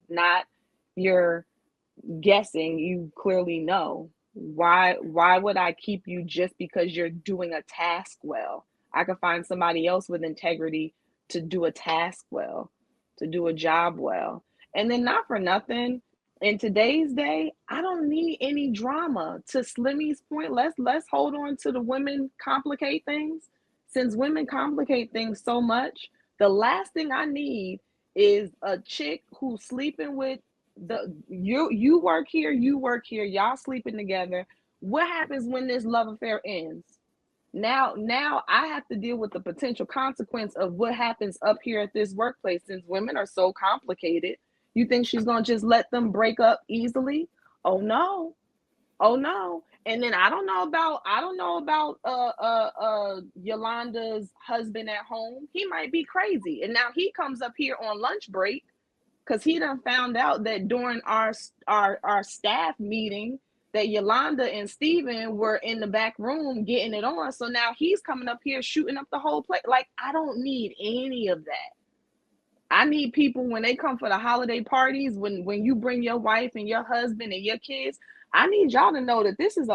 not you're guessing, you clearly know. Why would I keep you just because you're doing a task well? I could find somebody else with integrity to do a task well, to do a job well. And then not for nothing, in today's day, I don't need any drama. To Slimmy's point, let's hold on to the women complicate things. Since women complicate things so much, the last thing I need is a chick who's sleeping with you work here, you work here, y'all sleeping together. What happens when this love affair ends? Now I have to deal with the potential consequence of what happens up here at this workplace. Since women are so complicated, you think she's gonna just let them break up easily? Oh no. Oh no. And then I don't know about Yolanda's husband at home. He might be crazy. And now he comes up here on lunch break because he done found out that during our staff meeting that Yolanda and Steven were in the back room getting it on. So now he's coming up here shooting up the whole place. Like, I don't need any of that. I need people when they come for the holiday parties, when you bring your wife and your husband and your kids, I need y'all to know that this is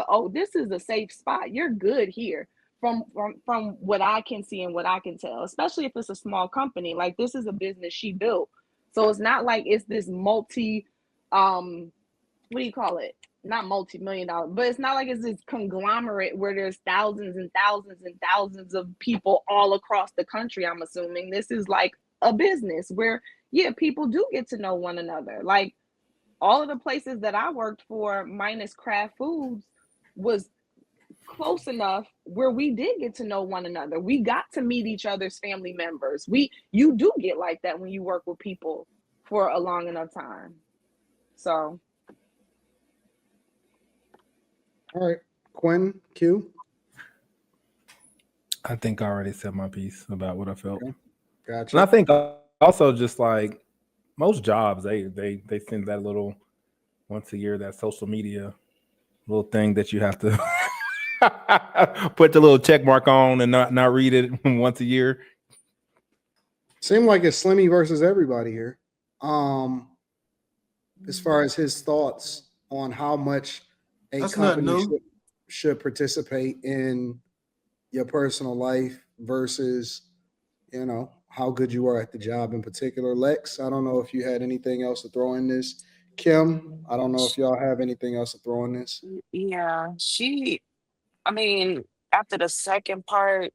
a safe spot. You're good here from what I can see and what I can tell, especially if it's a small company. Like, this is a business she built. So it's not like it's this multi what do you call it? Not multi-million dollar, but it's not like it's this conglomerate where there's thousands and thousands and thousands of people all across the country. I'm assuming this is like a business where, yeah, people do get to know one another. Like, all of the places that I worked for, minus Kraft Foods, was close enough where we did get to know one another. We got to meet each other's family members. You do get like that when you work with people for a long enough time. So All right, Quinn, Q. I think I already said my piece about what I felt. Okay, And I gotcha. think also just like most jobs, they send that little once a year, that social media little thing that you have to put the little check mark on and not read it once a year. Seemed like it's Slimmy versus everybody here. Um, as far as his thoughts on how much a That's not company new. should participate in your personal life versus, how good you are at the job in particular. Lex, I don't know if you had anything else to throw in this. Kim, I don't know if y'all have anything else to throw in this. Yeah, I mean, after the second part,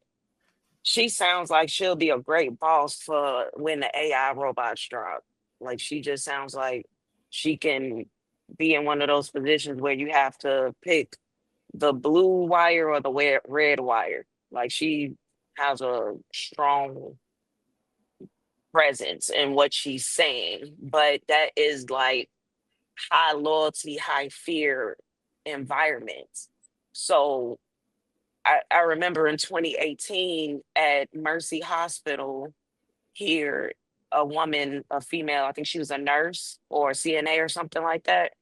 she sounds like she'll be a great boss for when the AI robots drop. Like, she just sounds like she can be in one of those positions where you have to pick the blue wire or the red wire. Like, she has a strong presence in what she's saying, but that is like high loyalty, high fear environment. So I remember in 2018 at Mercy Hospital here, a woman, a female, I think she was a nurse or a CNA or something like that.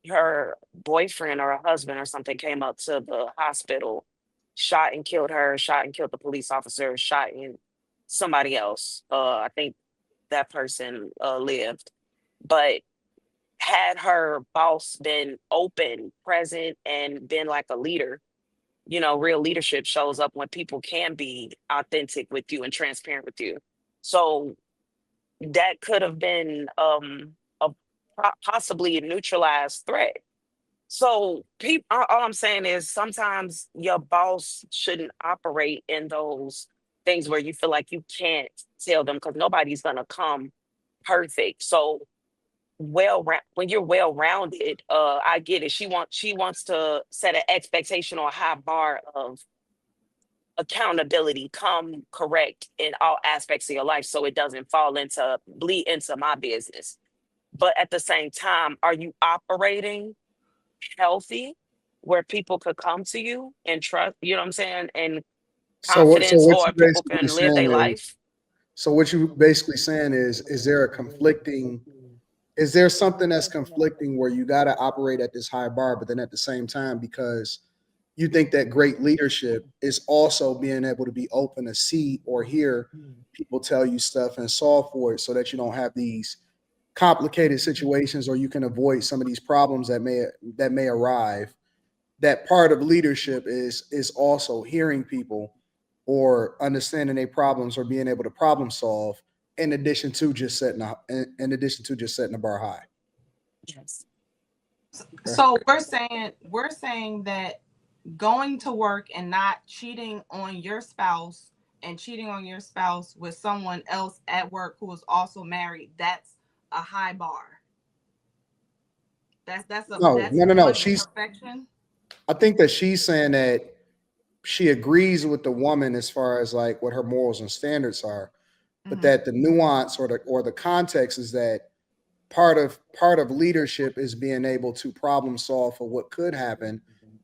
Her boyfriend or a husband or something came up to the hospital, shot and killed her, shot and killed the police officer, shot and somebody else. I think that person lived. But had her boss been open, present, and been like a leader, real leadership shows up when people can be authentic with you and transparent with you. So that could have been a possibly a neutralized threat. So people, all I'm saying is sometimes your boss shouldn't operate in those things where you feel like you can't tell them because nobody's gonna come perfect. So when you're well rounded, I get it. She wants to set an expectation or a high bar of accountability, come correct in all aspects of your life so it doesn't bleed into my business. But at the same time, are you operating healthy where people could come to you and trust, you know what I'm saying, and So confidence, what or you people basically can live saying their is, life? is there a conflicting, is there something that's conflicting where you got to operate at this high bar, but then at the same time, because you think that great leadership is also being able to be open to see or hear people tell you stuff and solve for it so that you don't have these complicated situations, or you can avoid some of these problems that may arrive. That part of leadership is also hearing people or understanding their problems or being able to problem solve in addition to just setting the bar high. Yes. Okay. So we're saying that going to work and not cheating on your spouse and cheating on your spouse with someone else at work who is also married, that's a high bar. That's No. wanting perfection. I think that she's saying that she agrees with the woman as far as like what her morals and standards are, but Mhm. that the nuance or the context is that part of leadership is being able to problem solve for what could happen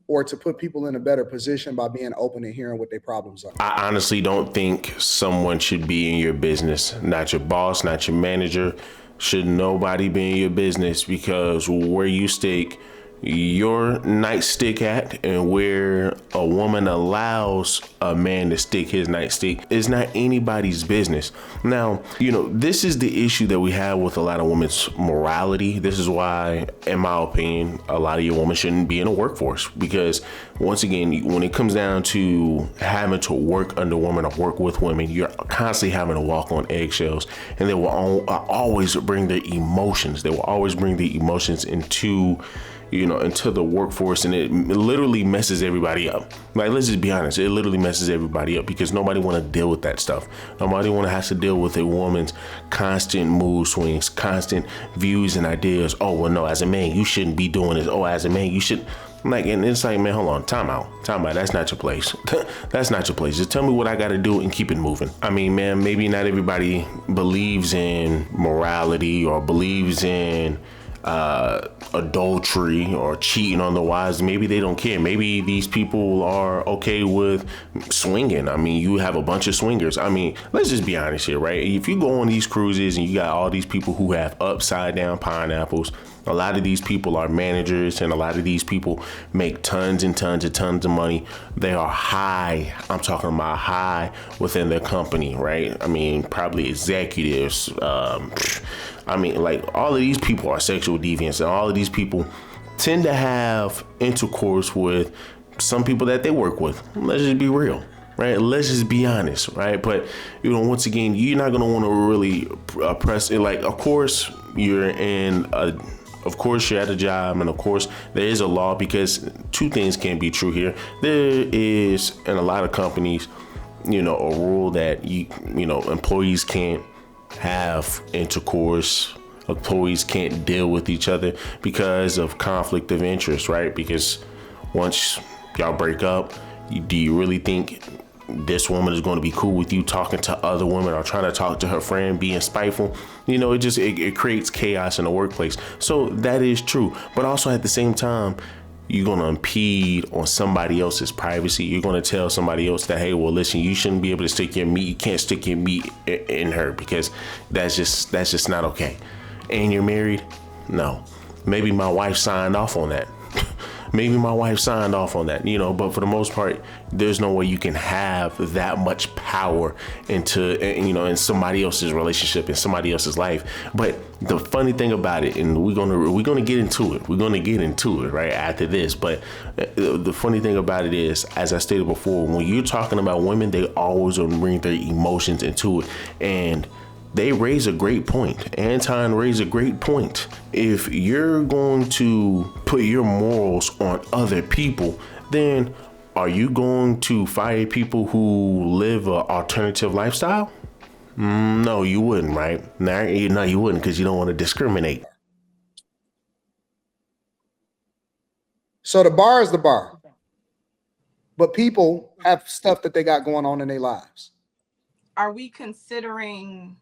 or to put people in a better position by being open and hearing what their problems are. I honestly don't think someone should be in your business, not your boss, not your manager. Should nobody be in your business, because where you stick your nightstick at and where a woman allows a man to stick his nightstick is not anybody's business. Now, this is the issue that we have with a lot of women's morality. This is why, in my opinion, a lot of your women shouldn't be in a workforce, because once again, when it comes down to having to work under women or work with women, you're constantly having to walk on eggshells, and they will always bring their emotions. They will always bring the emotions into the workforce, and it literally messes everybody up. Like, let's just be honest, it literally messes everybody up, because nobody want to deal with that stuff. Nobody want to have to deal with a woman's constant mood swings, constant views and ideas. Oh, well, no, as a man, you shouldn't be doing this. Oh, as a man, you should. And it's like, man, hold on, time out. That's not your place. That's not your place. Just tell me what I got to do and keep it moving. I mean, man, maybe not everybody believes in morality or believes in adultery or cheating on the wives. Maybe they don't care. Maybe these people are okay with swinging. I mean, you have a bunch of swingers. I mean, let's just be honest here, right? If you go on these cruises and you got all these people who have upside down pineapples, a lot of these people are managers, and a lot of these people make tons and tons and tons of money. They are high. I'm talking about high within their company, right? I mean, probably executives. Like, all of these people are sexual deviants, and all of these people tend to have intercourse with some people that they work with. Let's just be real, right? Let's just be honest, right? But, once again, you're not going to want to really press it. Like, of course, you're at a job, and of course there is a law, because two things can be true here. There is, in a lot of companies, a rule that employees can't have intercourse. Employees can't deal with each other because of conflict of interest, right? Because once y'all break up, do you really think this woman is going to be cool with you talking to other women or trying to talk to her friend, being spiteful? It creates chaos in the workplace. So that is true. But also at the same time, you're going to impede on somebody else's privacy. You're going to tell somebody else that, hey, well, listen, you shouldn't be able to stick your meat. You can't stick your meat in her, because that's just not okay. And you're married? No. Maybe my wife signed off on that. But for the most part, there's no way you can have that much power in somebody else's relationship, in somebody else's life. But the funny thing about it, and we're gonna get into it right after this. But the funny thing about it is, as I stated before, when you're talking about women, they always bring their emotions into it, and they raise a great point. Anton raised a great point. If you're going to put your morals on other people, then are you going to fire people who live an alternative lifestyle? No, you wouldn't, right? No, you wouldn't, because you don't want to discriminate. So the bar is the bar, but people have stuff that they got going on in their lives. Are we considering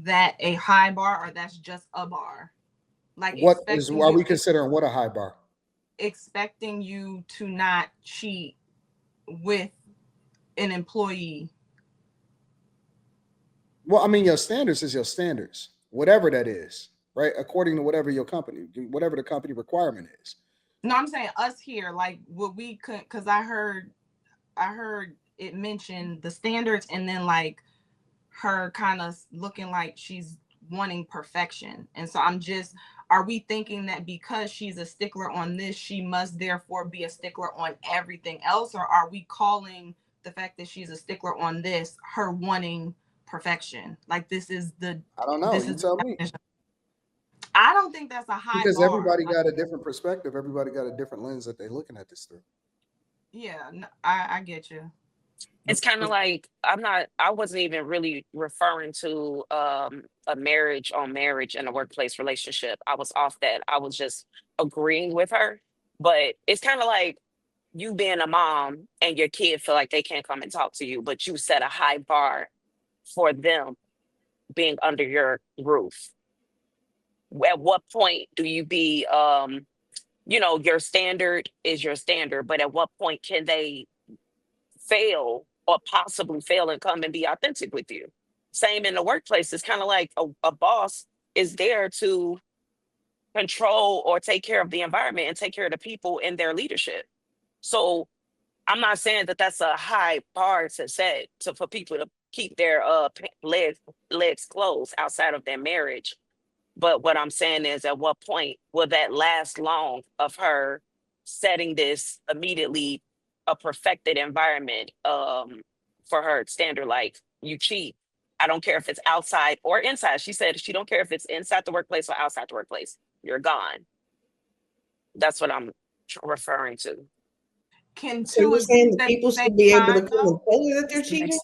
that a high bar, or that's just a bar? Like, Are we considering what a high bar? Expecting you to not cheat with an employee. Well, I mean, your standards is your standards, whatever that is, right? According to whatever the company requirement is. No, I'm saying us here, like, what we could, because I heard it mentioned the standards, and then like her kind of looking like she's wanting perfection. And so are we thinking that because she's a stickler on this, she must therefore be a stickler on everything else? Or are we calling the fact that she's a stickler on this her wanting perfection? Like I don't know. You tell me. I don't think that's a high Because bar. everybody got a different perspective. Everybody got a different lens that they're looking at this through. Yeah, no, I get you. It's kind of like I wasn't even really referring to a marriage on marriage and a workplace relationship. I was off that. I was just agreeing with her. But it's kind of like you being a mom and your kid feel like they can't come and talk to you, but you set a high bar for them being under your roof. At what point do you be your standard is your standard, but at what point can they fail or possibly fail and come and be authentic with you? Same in the workplace. It's kind of like a boss is there to control or take care of the environment and take care of the people in their leadership. So I'm not saying that that's a high bar to set for people to keep their legs closed outside of their marriage. But what I'm saying is, at what point will that last long of her setting this immediately a perfected environment for her standard? Like, you cheat, I don't care if it's outside or inside. She said she don't care if it's inside the workplace or outside the workplace. You're gone. That's what I'm referring to. So you're saying that people should be able to come and tell her that they're cheating?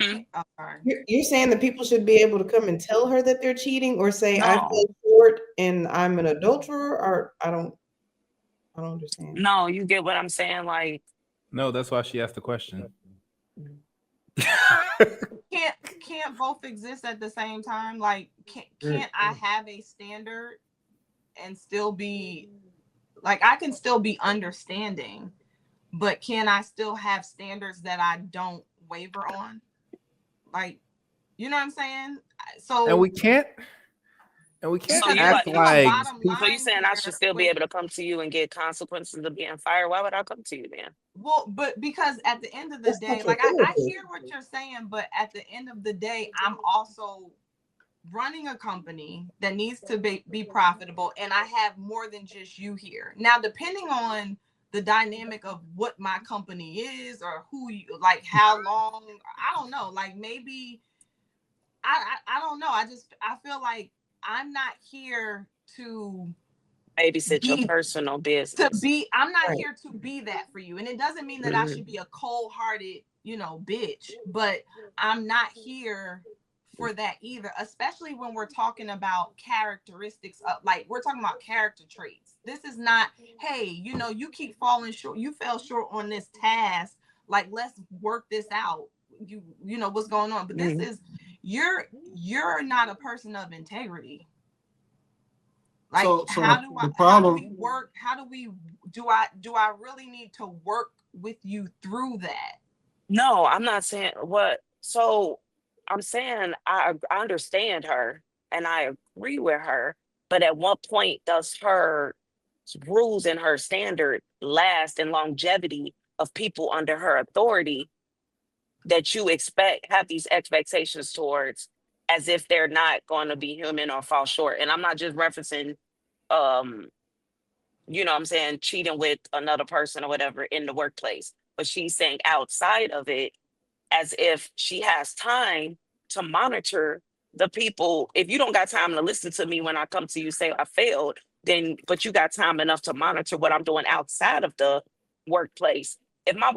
Oh, sorry. You're saying that people should be able to come and tell her that they're cheating, or say No. I fell short and I'm an adulterer, or I don't understand. No, you get what I'm saying? Like, No, that's why she asked the question. Can't both exist at the same time? Like, can't I have a standard and still be like, I can still be understanding, but can I still have standards that I don't waver on? Like, you know what I'm saying? So And we can't So act like so you saying I should still be able to come to you and get consequences of being fired? Why would I come to you then? Well, but because at the end of the day, like I hear what you're saying, but at the end of the day, I'm also running a company that needs to be profitable, and I have more than just you here. Now, depending on the dynamic of what my company is or who you like, how long, I don't know. Like, maybe I don't know. I feel like I'm not here to Babysit your personal business. I'm not here to be that for you. And it doesn't mean that I should be a cold-hearted, bitch, but I'm not here for that either, especially when we're talking about characteristics of, like, we're talking about character traits. This is not, hey, you keep falling short, you fell short on this task, like, let's work this out, you know what's going on. But this is, you're not a person of integrity. Like, so how do we work? Do I really need to work with you through that? No, I'm not saying what. So I'm saying I understand her and I agree with her, but at what point does her rules and her standard last in longevity of people under her authority that you have these expectations towards, as if they're not going to be human or fall short? And I'm not just referencing I'm saying cheating with another person or whatever in the workplace, but she's saying outside of it, as if she has time to monitor the people. If you don't got time to listen to me when I come to you say I failed, but you got time enough to monitor what I'm doing outside of the workplace. If my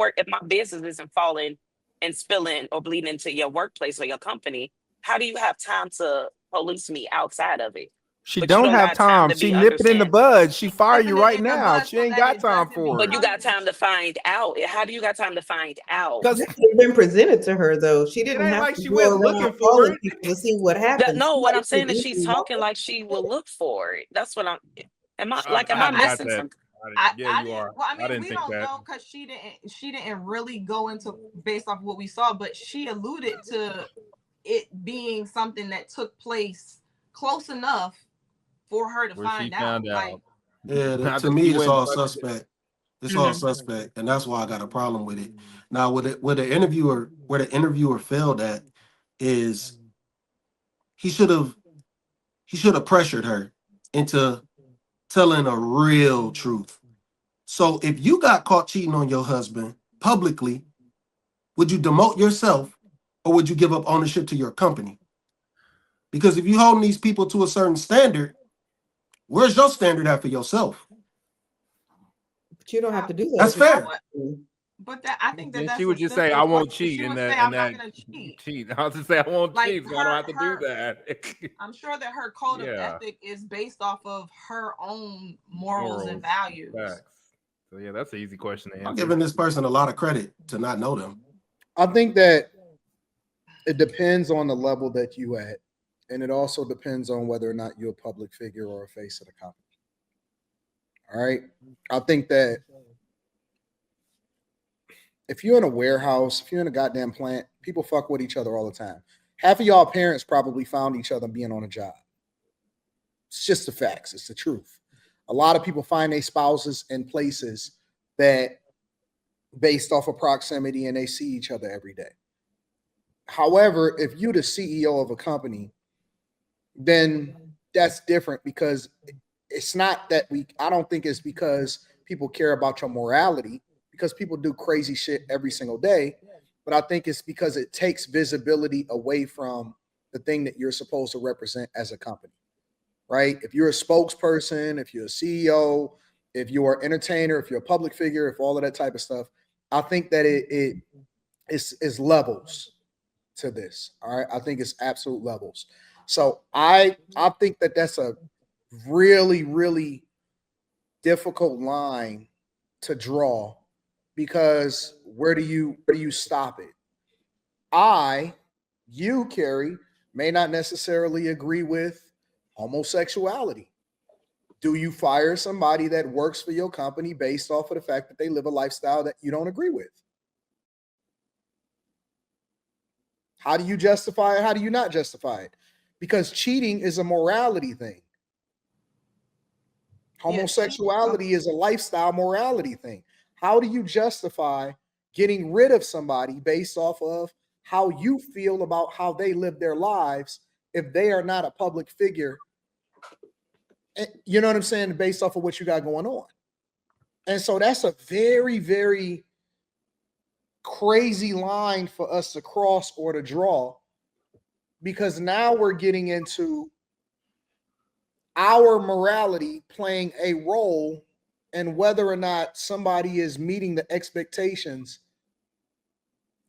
business isn't falling and spilling or bleeding into your workplace or your company, how do you have time to police me outside of it? She don't have time. She nip it in the bud. She fire you right now. She ain't got time for it. But you got time to find out. How do you got time to find out? Because it's been presented to her, though. She didn't have like to she go went around looking for calling it. people to see what happens. No, what I'm saying is she's talking like she will look for it. That's what am I missing something? Yeah, you are. Well, I mean, didn't we think don't that. know, because she didn't really go into based off what we saw, but she alluded to it being something that took place close enough for her to find out. Like, yeah, to me, it's all suspect. It's all suspect, and that's why I got a problem with it. Now, where the interviewer failed at is he should have he should have pressured her into telling a real truth. So if you got caught cheating on your husband publicly, would you demote yourself or would you give up ownership to your company? Because if you holding these people to a certain standard, where's your standard at for yourself? But you don't have to do that. That's if you're fair. not- But that I think that Then that's she a would just say, simple "I won't question. cheat," She and would that say, and I'm not that gonna cheat. cheat. I'll just say, "I won't Like cheat, so I don't have to do her that." I'm sure that her code of Yeah. ethic is based off of her own morals and values. Facts. So yeah, that's an easy question to I'm answer. giving this person a lot of credit to not know them. I think that it depends on the level that you at, and it also depends on whether or not you're a public figure or a face of the company. All right. I think that if you're in a warehouse, if you're in a goddamn plant, people fuck with each other all the time. Half of y'all parents probably found each other being on a job. It's just the facts. It's the truth. A lot of people find their spouses in places that based off of proximity and they see each other every day. However, if you're the CEO of a company, then that's different because it's not that I don't think it's because people care about your morality, because people do crazy shit every single day. But I think it's because it takes visibility away from the thing that you're supposed to represent as a company, right? If you're a spokesperson, if you're a CEO, if you're an entertainer, if you're a public figure, if all of that type of stuff, I think that it is levels to this. All right. I think it's absolute levels. So I think that that's a really, really difficult line to draw, because where do you stop it? You, Carrie, may not necessarily agree with homosexuality. Do you fire somebody that works for your company based off of the fact that they live a lifestyle that you don't agree with? How do you justify it? How do you not justify it? Because cheating is a morality thing. Homosexuality is a lifestyle morality thing. How do you justify getting rid of somebody based off of how you feel about how they live their lives if they are not a public figure? You know what I'm saying? Based off of what you got going on. And so that's a very, very crazy line for us to cross or to draw, because now we're getting into our morality playing a role in whether or not somebody is meeting the expectations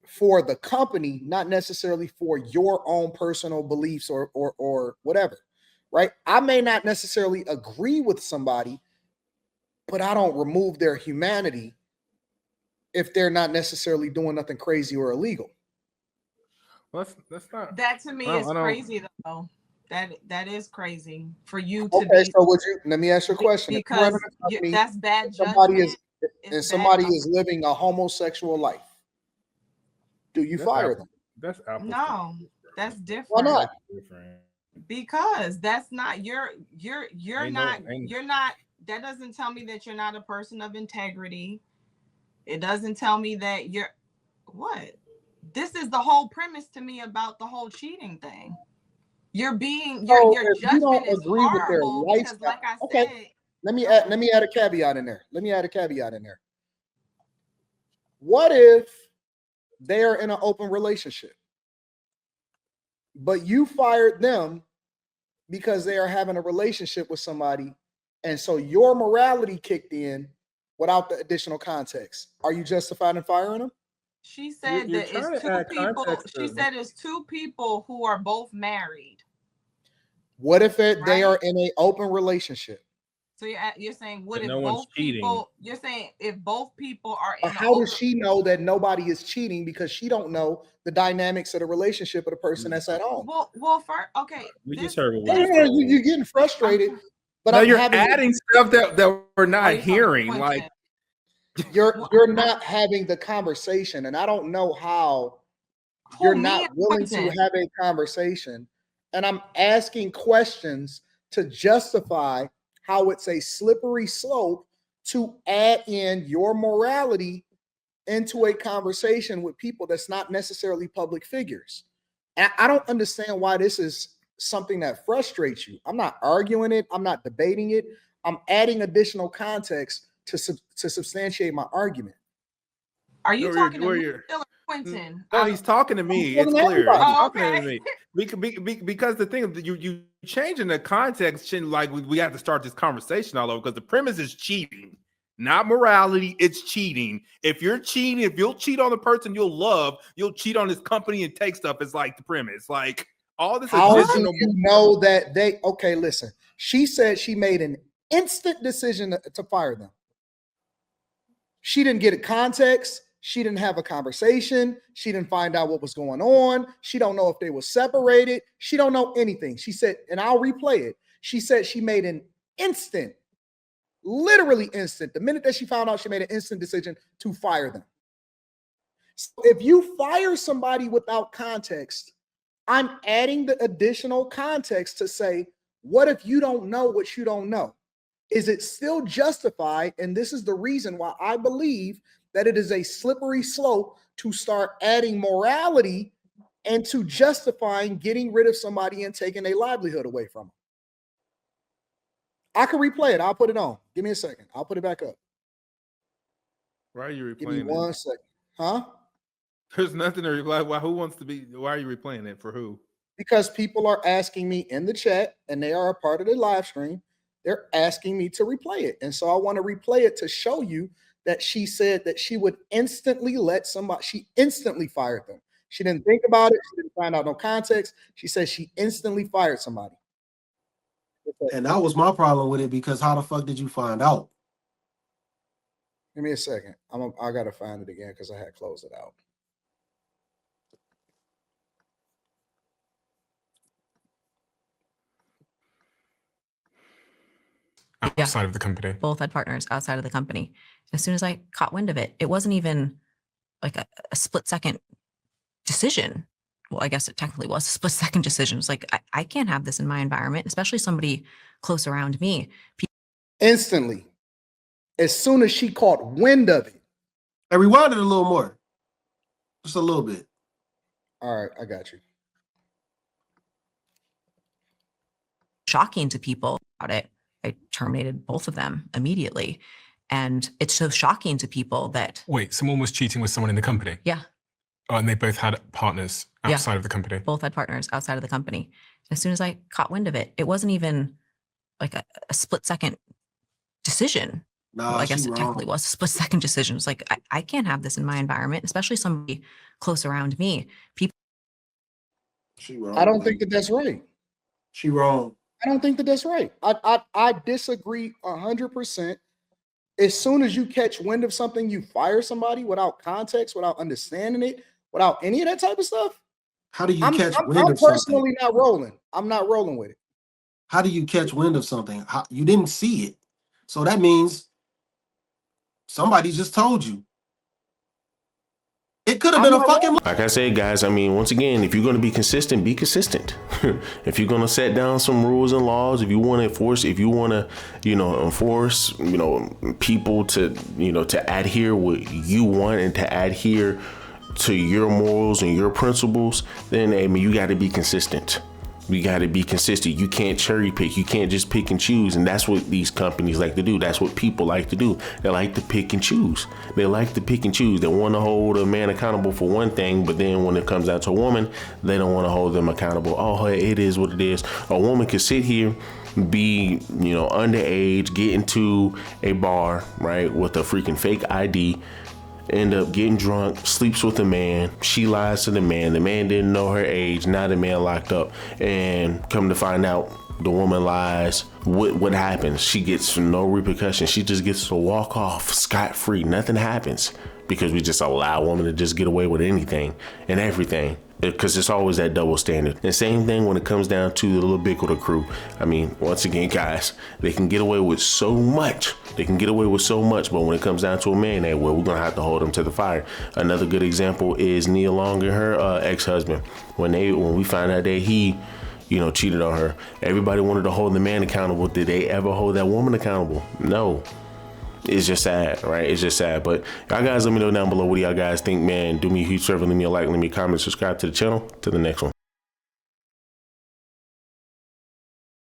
for the company, not necessarily for your own personal beliefs or whatever, right? I may not necessarily agree with somebody, but I don't remove their humanity if they're not necessarily doing nothing crazy or illegal. Well, that's not. That to me is crazy though. That is crazy for you to Okay, so would you? Let me ask you a question. Because that's bad somebody judgment. Somebody is living a homosexual life. Do you fire them? That's no, that's different. Why not? Because that's not you're not. That doesn't tell me that you're not a person of integrity. It doesn't tell me that you're what? This is the whole premise to me about the whole cheating thing. Your judgment is horrible because, like I said, let me add a caveat in there. What if they are in an open relationship, but you fired them because they are having a relationship with somebody, and so your morality kicked in without the additional context? Are you justified in firing them? She said that it's two people. She said it's two people who are both married. What if they are in an open relationship? So you're saying what if both people? You're saying if both people are in. How does she know that nobody is cheating, because she don't know the dynamics of the relationship of the person that's at home? Well, first, okay. We just heard. You're getting frustrated, but no, you're adding stuff that we're not hearing. Like you're not having the conversation, and I don't know how you're not willing to have a conversation. And I'm asking questions to justify how it's a slippery slope to add in your morality into a conversation with people that's not necessarily public figures. And I don't understand why this is something that frustrates you. I'm not arguing it. I'm not debating it. I'm adding additional context to substantiate my argument. Are you Or talking to you're- me you're- still or Quentin? No, he's talking to me. I'm It's talking to clear. He's everybody. talking Oh, to me. Because the thing is, you changing the context, like we have to start this conversation all over, because the premise is cheating, not morality. It's cheating. If you're cheating, if you'll cheat on the person you'll love, you'll cheat on this company and take stuff. It's like the premise. Like all this How do additional. you know that they? Okay, listen. She said she made an instant decision to fire them. She didn't get a context. She didn't have a conversation. She didn't find out what was going on. She don't know if they were separated. She don't know anything. She said, and I'll replay it. She said she made an instant, literally instant. The minute that she found out, she made an instant decision to fire them. So if you fire somebody without context, I'm adding the additional context to say, what if you don't know what you don't know? Is it still justified? And this is the reason why I believe that it is a slippery slope to start adding morality and to justifying getting rid of somebody and taking their livelihood away from them. I can replay it. I'll put it on. Give me a second. I'll put it back up. Why are you Give me replaying 1 it? second. Huh? There's nothing to replay. Why? Who wants to be? Why are you replaying it? For who? Because people are asking me in the chat and they are a part of the live stream. They're asking me to replay it. And so I want to replay it to show you that she said that she would instantly let somebody, she instantly fired them. She didn't think about it. She didn't find out no context. She said she instantly fired somebody. And that was my problem with it, because how the fuck did you find out? Give me a second. I got to find it again because I had closed it out. outside of the company. Both had partners outside of the company. As soon as I caught wind of it, it wasn't even like a split second decision. Well, I guess it technically was a split second decision. It's like, I can't have this in my environment, especially somebody close around me. Instantly. As soon as she caught wind of it. And rewind it a little more. Just a little bit. All right, I got you. Shocking to people about it. I terminated both of them immediately. And it's so shocking to people that. Wait, someone was cheating with someone in the company? Yeah. Oh, and they both had partners outside of the company? Both had partners outside of the company. As soon as I caught wind of it, it wasn't even like a split second decision. Well, I guess it technically was a split second decision. It's like, I can't have this in my environment, especially somebody close around me. People. She wrong. I don't think that that's right. She wrong. I don't think that that's right. I disagree 100%. As soon as you catch wind of something, you fire somebody without context, without understanding it, without any of that type of stuff. How do you catch wind I'm of something? personally not rolling. I'm not rolling with it. How do you catch wind of something? You didn't see it. So that means somebody just told you. It could have been a fucking. Like I said, guys, I mean, once again, if you're going to be consistent, be consistent. If you're going to set down some rules and laws, if you want to enforce, enforce, people to, to adhere what you want and to adhere to your morals and your principles, then, I mean, you got to be consistent. You got to be consistent. You can't cherry pick. You can't just pick and choose. And that's what these companies like to do. That's what people like to do. They like to pick and choose. They like to pick and choose. They want to hold a man accountable for one thing, but then when it comes down to a woman, they don't want to hold them accountable. Oh, it is what it is. A woman could sit here, be, underage, get into a bar, right, with a freaking fake ID, end up getting drunk, sleeps with a man, she lies to the man didn't know her age, now the man locked up, and come to find out the woman lies. What happens? She gets no repercussions. She just gets to walk off scot-free. Nothing happens because we just allow a woman to just get away with anything and everything. Because it's always that double standard. And same thing when it comes down to the little Bickle crew. I mean, once again, guys, they can get away with so much. But when it comes down to a man, we're going to have to hold them to the fire. Another good example is Nia Long and her ex-husband. When we find out that he, cheated on her, everybody wanted to hold the man accountable. Did they ever hold that woman accountable? No. It's just sad, right? It's just sad. But y'all guys, let me know down below what do y'all guys think, man. Do me a huge favor, leave me a like, leave me a comment, subscribe to the channel. To the next one.